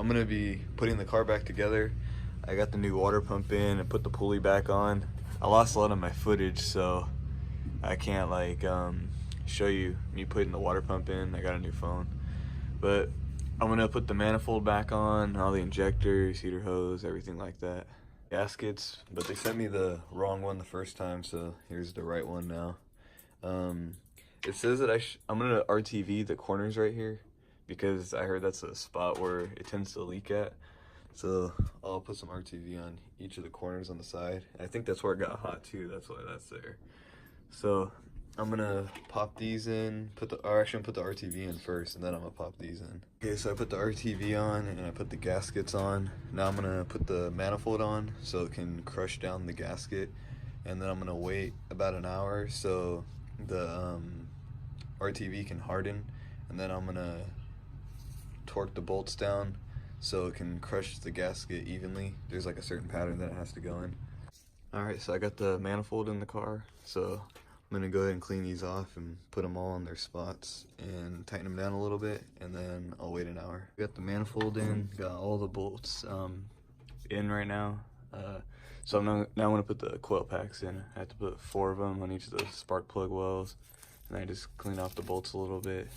I'm gonna be putting the car back together. I got the new water pump in and put the pulley back on. I lost a lot of my footage, so I can't like show you me putting the water pump in. I got a new phone, but I'm gonna put the manifold back on, all the injectors, heater hose, everything like that. Gaskets, but they sent me the wrong one the first time, so here's the right one now. It says that I'm gonna RTV the corners right here because I heard that's a spot where it tends to leak at. So I'll put some RTV on each of the corners on the side. I think that's where it got hot too, that's why that's there. So I'm gonna pop these in, put the RTV in first, and then I'm gonna pop these in. Okay, so I put the RTV on and I put the gaskets on. Now I'm gonna put the manifold on so it can crush down the gasket, and then I'm gonna wait about an hour so the RTV can harden, and then I'm gonna torque the bolts down so it can crush the gasket evenly. There's like a certain pattern that it has to go in. Alright, so I got the manifold in the car, so I'm gonna go ahead and clean these off and put them all in their spots and tighten them down a little bit, and then I'll wait an hour. Got the manifold in, got all the bolts in right now. So now I'm gonna put the coil packs in. I have to put 4 of them on each of the spark plug wells, and I just clean off the bolts a little bit.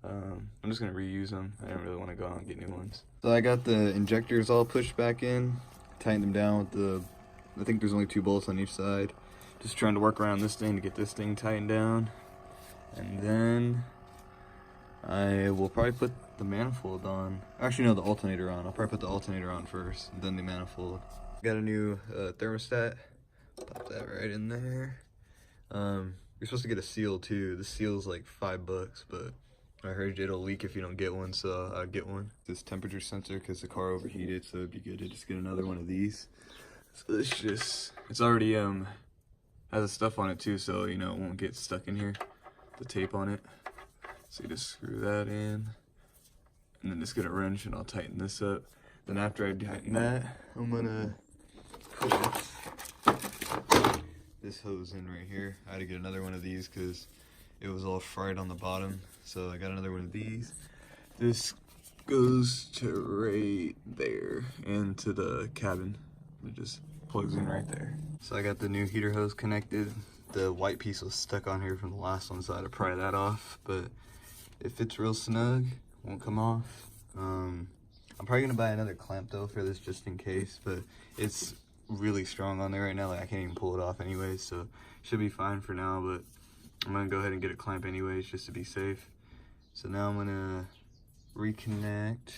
I'm just gonna reuse them. I don't really want to go out and get new ones. So I got the injectors all pushed back in, tightened them down with the, I think there's only 2 bolts on each side. Just trying to work around this thing to get this thing tightened down. And then I will probably put the manifold on. Actually, no, the alternator on. I'll probably put the alternator on first, and then the manifold. Got a new thermostat. Pop that right in there. You're supposed to get a seal too. The seal's like $5, but I heard it'll leak if you don't get one, so I'll get one. This temperature sensor, because the car overheated, so it'd be good to just get another one of these. So it's already has the stuff on it too, so you know it won't get stuck in here, the tape on it. So you just screw that in, and then just get a wrench and I'll tighten this up. Then after I tighten that, I'm gonna put this hose in right here. I had to get another one of these because it was all fried on the bottom, so I got another one of these. This goes to right there and to the cabin. It just plugs in right there. So I got the new heater hose connected. The white piece was stuck on here from the last one, so I had to pry that off, but it fits real snug, won't come off. I'm probably gonna buy another clamp though for this just in case, but it's really strong on there right now, like I can't even pull it off anyways, so should be fine for now, but I'm gonna go ahead and get a clamp anyways just to be safe. So now I'm gonna reconnect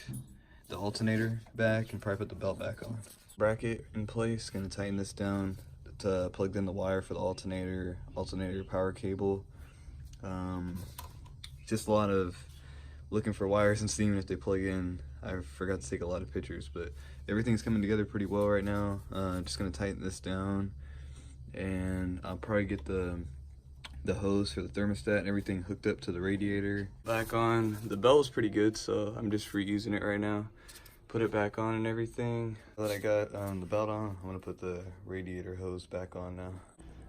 the alternator back and probably put the belt back on. Bracket in place, gonna tighten this down to plug in the wire for the alternator power cable. Just a lot of looking for wires and seeing if they plug in. I forgot to take a lot of pictures, but everything's coming together pretty well right now. Just gonna tighten this down, and I'll probably get the hose for the thermostat and everything hooked up to the radiator. Back on. The belt is pretty good, so I'm just reusing it right now. Put it back on and everything. Now that I got the belt on, I'm gonna put the radiator hose back on now.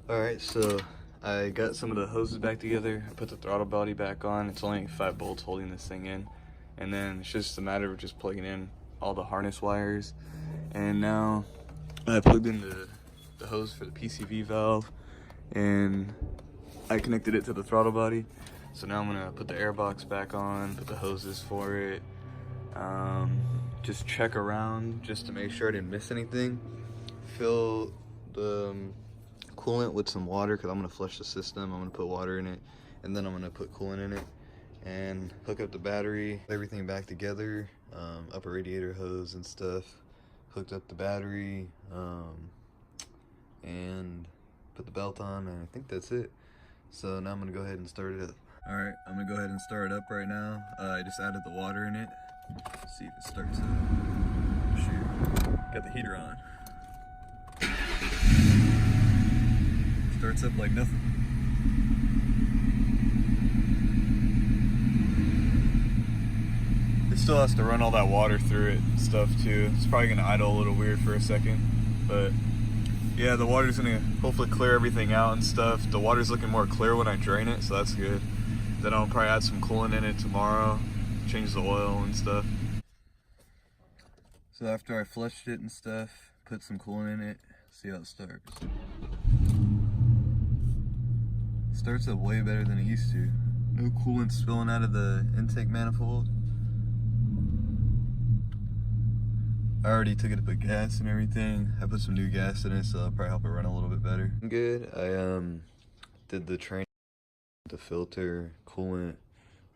Alright, so I got some of the hoses back together. I put the throttle body back on. It's only 5 bolts holding this thing in. And then it's just a matter of just plugging in all the harness wires. And now I plugged in the hose for the PCV valve, and I connected it to the throttle body. So now I'm gonna put the air box back on, put the hoses for it. Just check around just to make sure I didn't miss anything. Fill the coolant with some water because I'm gonna flush the system. I'm gonna put water in it, and then I'm gonna put coolant in it and hook up the battery, everything back together, upper radiator hose and stuff, hooked up the battery, and put the belt on, and I think that's it. So now I'm gonna go ahead and start it up. All right, I'm gonna go ahead and start it up right now. I just added the water in it. Let's see if it starts up. Shoot, got the heater on. Starts up like nothing. It still has to run all that water through it and stuff too. It's probably gonna idle a little weird for a second, but yeah, the water's gonna hopefully clear everything out and stuff. The water's looking more clear when I drain it, so that's good. Then I'll probably add some coolant in it tomorrow, change the oil and stuff. So after I flushed it and stuff, put some coolant in it, see how it starts. Starts up way better than it used to. No coolant spilling out of the intake manifold. I already took it to put gas and everything. I put some new gas in it, so that'll probably help it run a little bit better. Good. I did the train, the filter, coolant,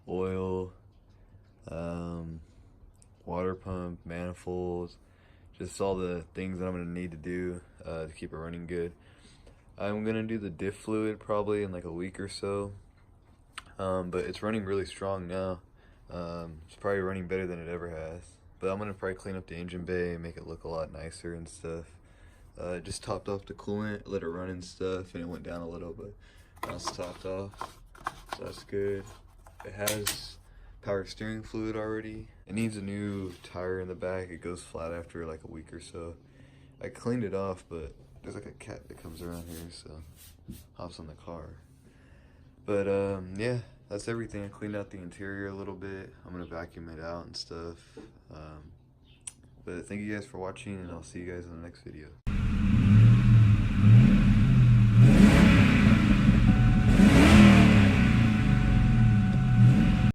oil, water pump, manifolds, just all the things that I'm gonna need to do to keep it running good. I'm gonna do the diff fluid probably in like a week or so, but it's running really strong now. It's probably running better than it ever has. But I'm gonna probably clean up the engine bay and make it look a lot nicer and stuff. Just topped off the coolant, let it run and stuff, and it went down a little, but now it's topped off, so that's good. It has power steering fluid already. It needs a new tire in the back. It goes flat after like a week or so. I cleaned it off, but there's like a cat that comes around here, so hops on the car. But yeah, that's everything. I cleaned out the interior a little bit. I'm gonna vacuum it out and stuff. But thank you guys for watching, and I'll see you guys in the next video.